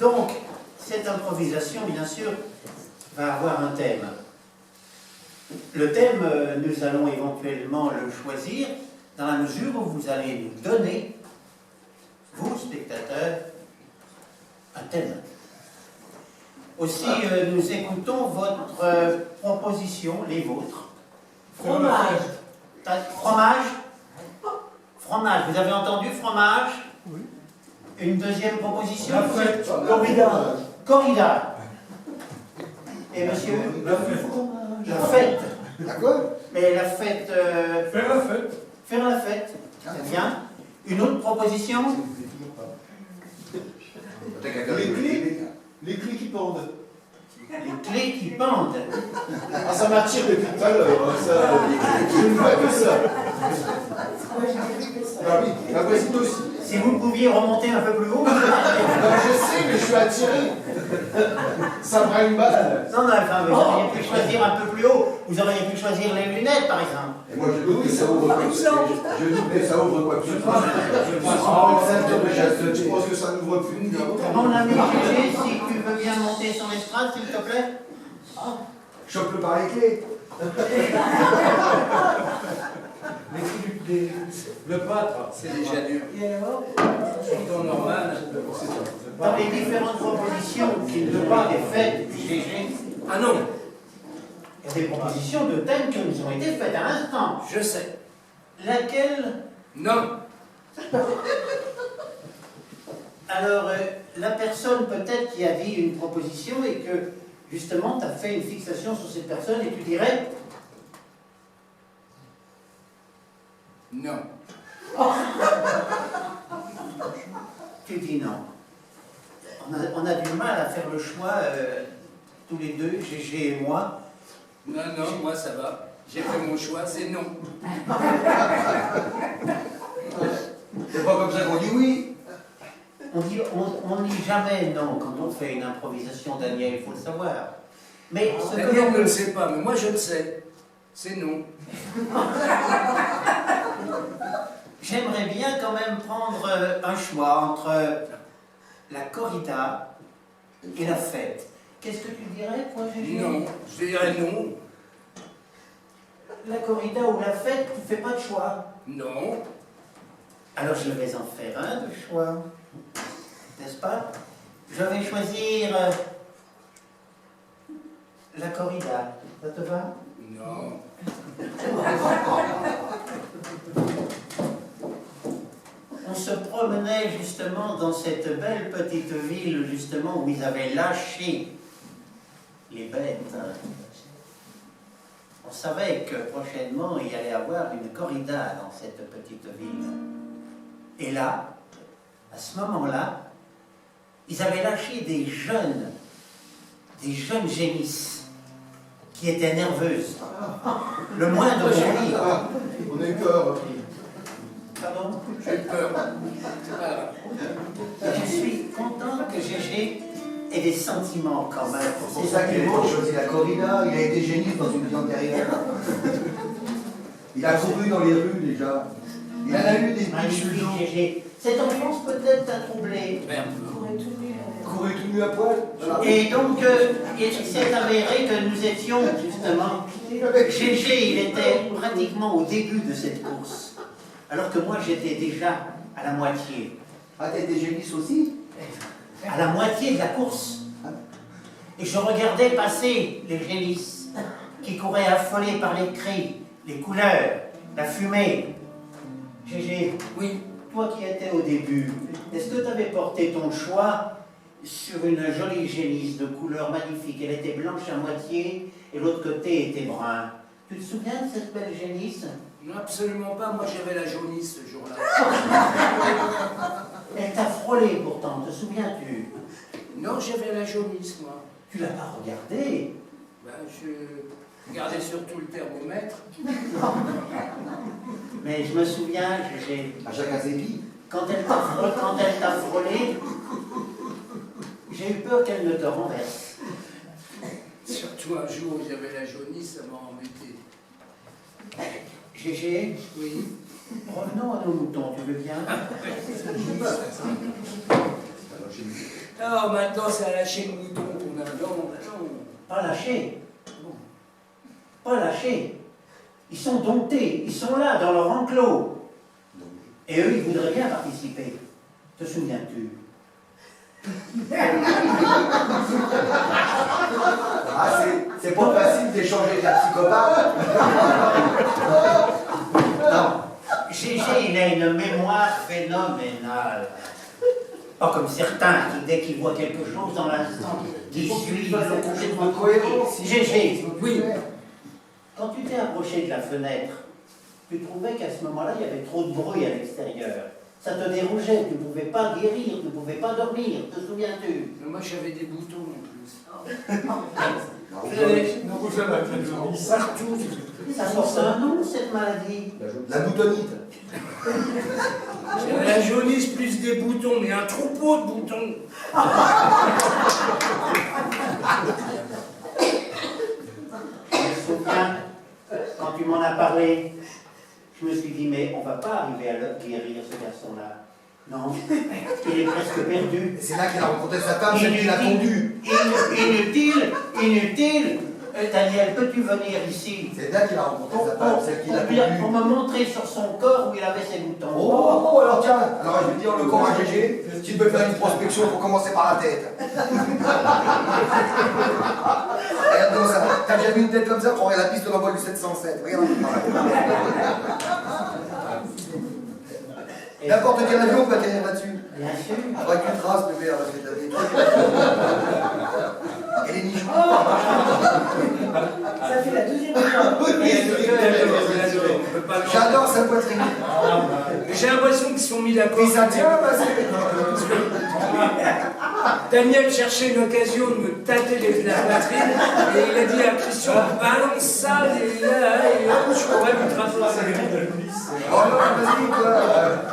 Donc, cette improvisation, bien sûr, va avoir un thème. Le thème, nous allons éventuellement le choisir dans la mesure où vous allez nous donner, vous, spectateurs, un thème. Aussi, nous écoutons votre proposition, les vôtres. Fromage. Fromage? Fromage, vous avez entendu fromage? Oui. Une deuxième proposition? La fête. Corrida. Corrida. Et monsieur? La fête. La fête. D'accord. Mais la fête... Faire la fête. Faire la fête. C'est bien. Une autre proposition? Les clés qui pendent. Les clés qui pendent. Ah, ça m'attire depuis tout à l'heure. Je ne vois que ça. Ah oui, la voisine aussi. Si vous pouviez remonter un peu plus haut. Je sais, mais je suis attiré. Ça me une balle. Non, non, enfin, vous auriez pu choisir un peu plus haut. Vous auriez pu choisir les lunettes, par exemple. Et moi, je doute que ça ouvre quoi que ce soit. Je doute que ça ouvre quoi que ce soit. Je pense que ça n'ouvre plus. Mon ami Gégé, si tu veux bien monter sur l'estrade, s'il te plaît. Chope-le par les clés. Le pâtre. C'est déjà dur. Et alors? En temps normal. Dans les différentes propositions qui nous ont été faites, Gégé, Ah non, il y a des propositions de thèmes qui nous ont été faites à l'instant. je sais. Laquelle? Non. Alors, la personne peut-être qui a dit une proposition et que, justement, tu as fait une fixation sur cette personne et tu dirais... Non. Tu dis non. On a du mal à faire le choix, tous les deux, Gégé et moi. Non, non, moi ça va. J'ai fait mon choix, c'est non. C'est pas comme ça qu'on dit oui. On dit jamais non quand on fait une improvisation, Daniel, il faut le savoir. Mais ce que Daniel l'on ne le peut... sait pas, mais moi je le sais. C'est non. J'aimerais bien quand même prendre un choix entre la corrida et la fête. Qu'est-ce que tu dirais, toi, Gégé? Non, je dirais non. La corrida ou la fête, tu fais pas de choix. Non. Alors je vais en faire un de choix, n'est-ce pas? Je vais choisir la corrida. Ça te va? Non. On se promenait justement dans cette belle petite ville, justement, où ils avaient lâché les bêtes. On savait que prochainement, il y allait avoir une corrida dans cette petite ville. Et là, à ce moment-là, ils avaient lâché des jeunes génisses qui étaient nerveuses. Le moindre bruit. On a eu peur. Pardon? J'ai peur. Voilà. Je suis content que Gégé ait des sentiments quand même. C'est pour ça qu'il a choisi la corrida. Il a été génie dans une vie antérieure. Il a couru dans les rues déjà. Il en a eu des Magnifique, Gégé. Cette enfance peut-être t'a troublé. Merde. couru tout nu à poil. Et donc, il s'est avéré que nous étions justement... Gégé, il était pratiquement au début de cette course. Alors que moi, j'étais déjà à la moitié. Ah, t'étais génisse aussi? À la moitié de la course. Et je regardais passer les génisses qui couraient affolés par les cris, les couleurs, la fumée. Gégé, Oui. toi qui étais au début, est-ce que tu avais porté ton choix sur une jolie génisse de couleur magnifique? Elle était blanche à moitié et l'autre côté était brun. Tu te souviens de cette belle génisse? Non, absolument pas. Moi, j'avais la jaunisse ce jour-là. Elle t'a frôlé pourtant, te souviens-tu? Non, j'avais la jaunisse, moi. Tu l'as pas regardée? Ben, je regardais surtout le thermomètre. Mais je me souviens, Gégé, À chacun ses vies. quand elle t'a frôlé, j'ai eu peur qu'elle ne te renverse. Surtout un jour où j'avais la jaunisse, ça m'a embêté. Gégé, Oui. revenons à nos moutons, tu veux bien? Non, maintenant c'est à lâcher le mouton qu'on a. Non, non. Pas lâcher. Pas lâcher. Ils sont domptés, ils sont là dans leur enclos. Et eux, ils voudraient bien participer. Te souviens-tu? Ah, c'est pas facile d'échanger avec la psychopathe. Non. Gégé, il a une mémoire phénoménale. Pas comme certains qui, dès qu'ils voient quelque chose dans l'instant, qui suivent complètement cohérence. Gégé, Oui. quand tu t'es approché de la fenêtre, tu trouvais qu'à ce moment-là, il y avait trop de bruit à l'extérieur. Ça te dérangeait, tu ne pouvais pas guérir, tu ne pouvais pas dormir, te souviens-tu? Mais moi j'avais des boutons en plus. Non, vous avez la jaunisse. Partout. Ça porte un nom, cette maladie. La boutonite. J'avais la jaunisse plus des boutons, mais un troupeau de boutons. Je me souviens, quand tu m'en as parlé, je me suis dit, mais on ne va pas arriver à le guérir, ce garçon-là. Non, il est presque perdu. Et c'est là qu'il a rencontré sa femme, celle qui l'a conduit. Inutile. Daniel, peux-tu venir ici? C'est là qu'il a rencontré sa femme, celle qui l'a conduit. Pour me montrer sur son corps où il avait ses boutons. Oh, alors tiens, alors je vais dire le corps à Gégé, tu peux faire une prospection pour commencer par la tête. Regarde comme ça, t'as déjà vu une tête comme ça pour regarder la piste de l'envol du 707. Regarde. N'importe quel avion peut atterrir là-dessus. Bien sûr. Avec une trace, bébé, parce que t'as des trucs. Et les nichons. Ça fait la deuxième fois. J'adore sa poitrine. J'ai l'impression qu'ils se sont mis d'accord. Et ça tient, parce que... Daniel cherchait une occasion de me tâter la poitrine et il a dit à Christian, balance ça et là, je pourrais lui traverser. Oh non, vas-y, quoi.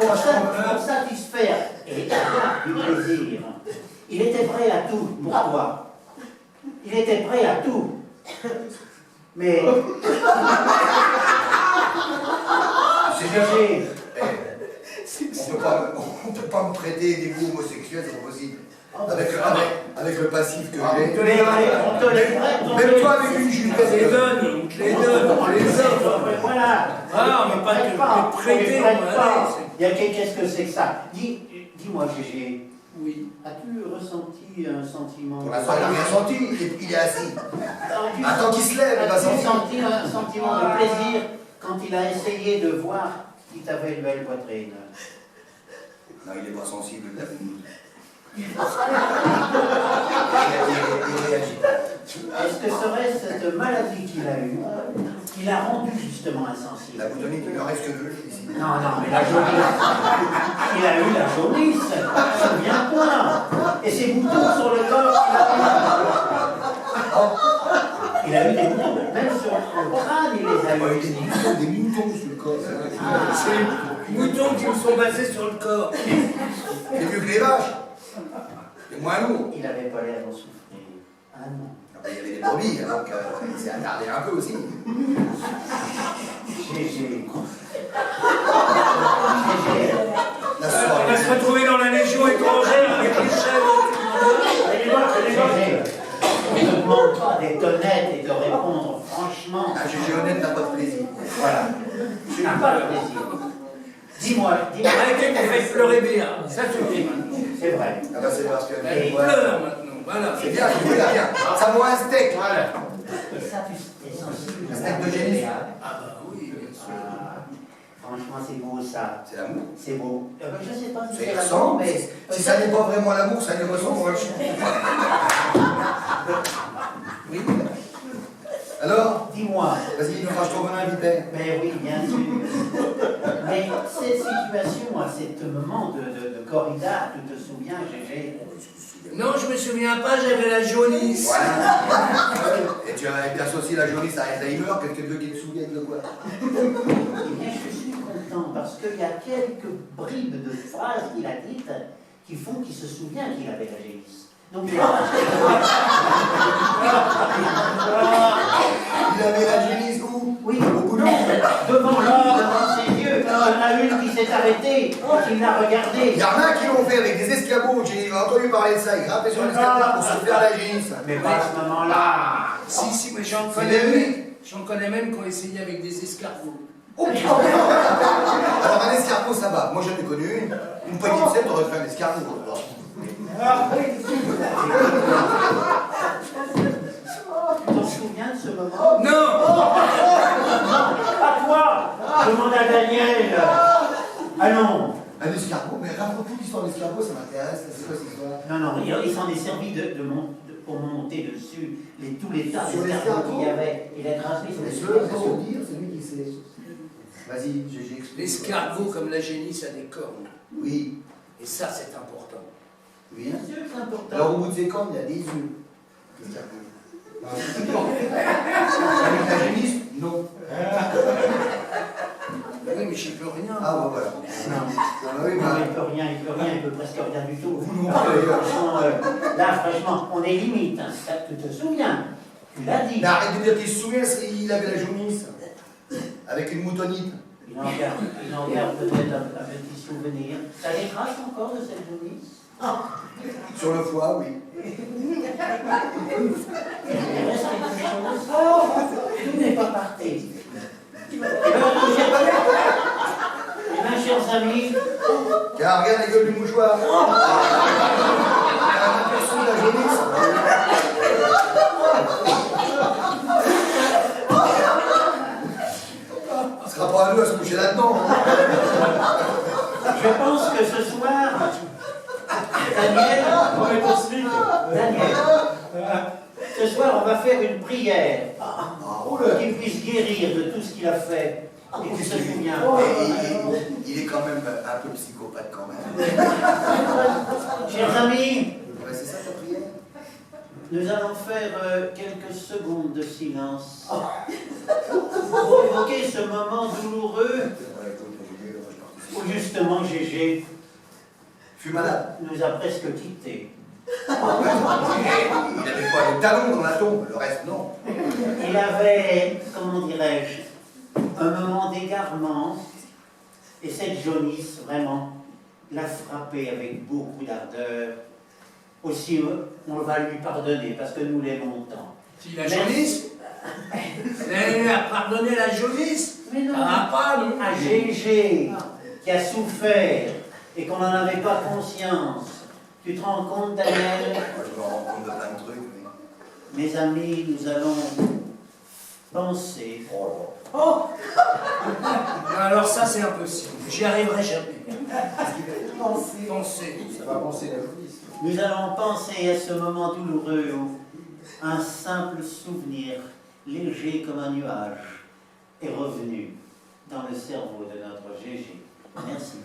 Pour satisfaire et avoir du plaisir, il était prêt à tout pour toi. Il était prêt à tout. Mais... C'est Gégé, on peut pas me prêter des goûts homosexuels, c'est pas possible. Avec le passif que j'ai. on te les prête. Même toi avec une jupe. On les donne, on te les donne, on les offre. Voilà. Ah, on va pas te prêter, on on les prête va pas. aller. Qu'est-ce que c'est que ça? Dis-moi, Gégé, Oui. as-tu ressenti un sentiment... Pour l'instant, il n'a rien senti, il est assis. Attends qu'il se lève, il va As-tu sentir. senti un sentiment de plaisir quand il a essayé de voir qui t'avait une belle poitrine? Non, il est pas sensible, il a vu. Il réagit. Est-ce que serait cette maladie qu'il a eue, qui l'a rendu justement insensible? La boutonite, il ne reste que deux ici. Non, mais la jaunisse. Il a eu la jaunisse, souviens-toi. Et ses boutons sur le corps qu'il a eu. Il a eu des boutons, même sur le crâne, il les a eu. Des moutons sur le corps. C'est les moutons qui me sont basés sur le corps. C'est mieux que les vaches. C'est moins lourd. Il n'avait pas l'air d'en souffrir. Ah non. Il y avait des brebis, alors il s'est attardé un peu aussi. Gégé. La On soirée. va se retrouver dans la Légion étrangère avec les chèvres. Gégé, on ne demande pas d'être honnête et de répondre franchement. Un GG honnête n'a pas de plaisir. Voilà. Tu n'as pas le plaisir. Dis-moi. Arrêtez de me faire pleurer bien. Ça suffit. C'est vrai. Ah bah c'est parce que... Elle pleure maintenant. Voilà. C'est bien, c'est bien. Ça vaut un steak. Voilà. Et ça, tu es sensible. Un steak de génie. Ah bah oui, bien sûr. Franchement, c'est beau ça. C'est l'amour. C'est beau. Je ne sais pas si Ça y c'est la ressemble, mais... si ça n'est pas vraiment l'amour, ça y ressemble. Oui. Alors, Dis-moi. vas-y, nous crache ton venin, vipère. Mais oui, bien sûr. Mais cette situation, à ce moment de corrida, tu te souviens, Gégé? Non, je me souviens pas, j'avais la jaunisse. Voilà. Et tu as été associé la jaunisse à Alzheimer, quelqu'un de qui te souvient de quoi? Eh bien, je suis content parce qu'il y a quelques bribes de phrases qu'il a dites qui font qu'il se souvient qu'il avait la jaunisse. Donc, Il avait la jaunisse où? oui, Au bout de devant lui, devant ses yeux, il y en a une qui s'est arrêtée, qui l'a regardé. Il y en a qui l'ont fait avec des escabeaux au Geneva, entendu parler de ça, il grimpait sur l'escalier pour se faire la génisse. Mais pas à ce moment-là. Si, mais j'en C'est connais lui. même. J'en connais même qui ont essayé avec des escargots. Oh putain. Alors un escargot ça va, moi j'en ai connu une poignée de sel, t'aurais fait un escargot. Tu t'en souviens de ce moment? Non. À toi! Demande à Daniel. Allons. Un escargot, mais raconte-nous l'histoire de l'escargot, ça m'intéresse, c'est quoi cette histoire? Non, non, il s'en est servi pour monter dessus tous les tas Sur d'escargots l'escargot? qu'il y avait. Il a grimpé sur les Laisse-le escargots. dire, c'est lui qui sait. Vas-y, GG, explique. L'escargot, comme la génisse, a des cornes. Oui, Et ça, c'est important. oui. Bien sûr que c'est important. Alors au bout de ses cornes, il y a des yeux. L'escargot. Avec la génisse? Non. Oui, mais j'y peux rien. Ah bah voilà. Non. Ah oui, Non, bah. il peut rien, il peut presque rien du tout. Vous non plus, d'ailleurs. Franchement, là, franchement, on est limite. Hein. Tu te souviens? Tu l'as dit. Mais arrête de dire qu'il se souvient, il avait la jaunisse. Avec une moutonite. Il en garde peut-être un petit souvenir. Ça les traces encore de cette jaunisse? Sur le foie, oui. Il reste quelque chose. Tout n'est pas parti. Eh bien, chers amis, Car regarde la gueule du mouchoir. Personne de la jaunisse. Ce sera pas à nous à se coucher là-dedans. je pense que ce soir, Daniel, ce soir, on va faire une prière pour qu'il puisse guérir de tout ce qu'il a fait et qu'il se souvient. Il est quand même un peu psychopathe quand même. Chers amis, Ouais, c'est ça ta prière? nous allons faire quelques secondes de silence pour évoquer ce moment douloureux où justement Gégé Je suis malade. nous a presque quittés. Il avait pas les talons dans la tombe, le reste non. Il avait, comment dirais-je, un moment d'égarement, et cette jaunisse, vraiment, l'a frappé avec beaucoup d'ardeur. Aussi, on va lui pardonner, parce que nous l'aimons tant. Si la jaunisse, elle a pardonné la jaunisse. Mais non, Ça va pas, non? à Gégé, qui a souffert, et qu'on n'en avait pas conscience. Tu te rends compte, Daniel? Moi, je me rends compte de plein de trucs. Mais... Mes amis, nous allons penser. Oh Alors ça, c'est impossible. J'y arriverai jamais. Penser. Ça va penser la jaunisse. Nous allons penser à ce moment douloureux où un simple souvenir, léger comme un nuage, est revenu dans le cerveau de notre Gégé. Merci.